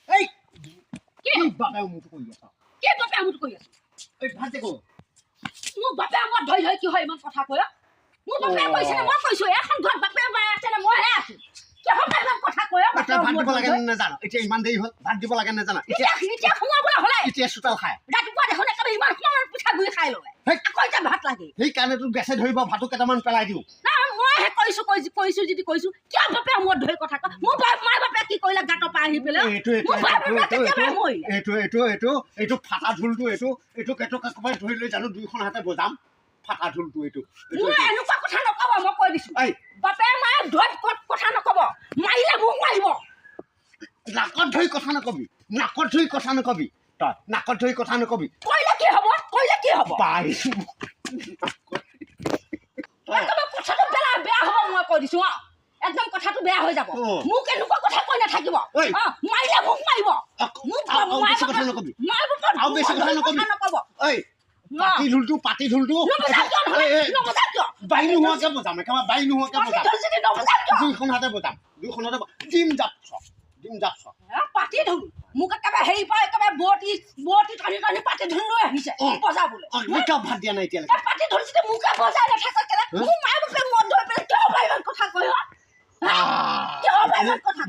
এই কি বাপে মুঠ কই আছ কি বাপে মুঠ কই আছ এই ভাতে কো মু বাপে আমার ধই ধই কি হয় ইমান কথা কয় মু বাপে কইছে না মই কইছো এখন ঘর বাপে মাই আছে না মই হে আছো কি হবে ইমান কথা কয় বাপে ভাত দিব লাগে না জানো এতিয়া ইমান দেৰি হল ভাত দিব লাগে না জানা এতিয়া খোৱাবলা হলে এতিয়া সুতাল খায় ৰাতিপুৱা দেখোন একেবাৰে ইমান সময় পিঠা গুৰি খাই ললে আকৌ এতিয়া ভাত লাগে সেই কাৰণে তোক গেছে ধৰিব ভাতো কেইটামান পেলাই দিওঁ না মই হে কৈছো যদি কৈছো কিয় বাপে মোৰ ধৰি কথা কয় মোৰ বাপ মাই বাপে কি কইলা গাটো পা আহি পেলে এইটো ফাটা ঢোলটো এইটো কবাই ধৰি লৈ জানো দুইখন হাতে বজাম ফাটা ঢোলটো এইটো মই এনেকুৱা কথা নকব মই কৈ দিছো বাপে মাই ধৰি কথা নকব মাৰিলে মোক মাৰিব নাকত ধৰি কথা নকবি তই নাকত ধৰি কথা নকবি কইলে কি হ'ব পাইছো কথাটো বেয়া হ'ব মই কৈ দিছো একদম কথাটো বেয়া হৈ যাব মোক এনেকুৱা কথা কৈ নাথাকিব মাৰিলে মোক মাৰিব বেছি কথা নকবি নকব পাতি ঢোলটো বাই নোহোৱাকে বজাম একেবাৰে বাই নোহোৱাকে বজাম দুইখন হাতে বজাম ডিম জাপ পাতি ঢোল মোক একেবাৰে হেৰি পাই একেবাৰে বটি টানি পাতি ঢোল লৈ আহিছে বজাবলৈ ভাত দিয়া নাই এতিয়ালৈকে পাতি ঢোল যদি মোকে বজাই নাথাকে কেলে মোৰ মায়ে বাপে মন ধৰি পেলাই কিয় ইমান কথা কয় কিয় ইমান কথা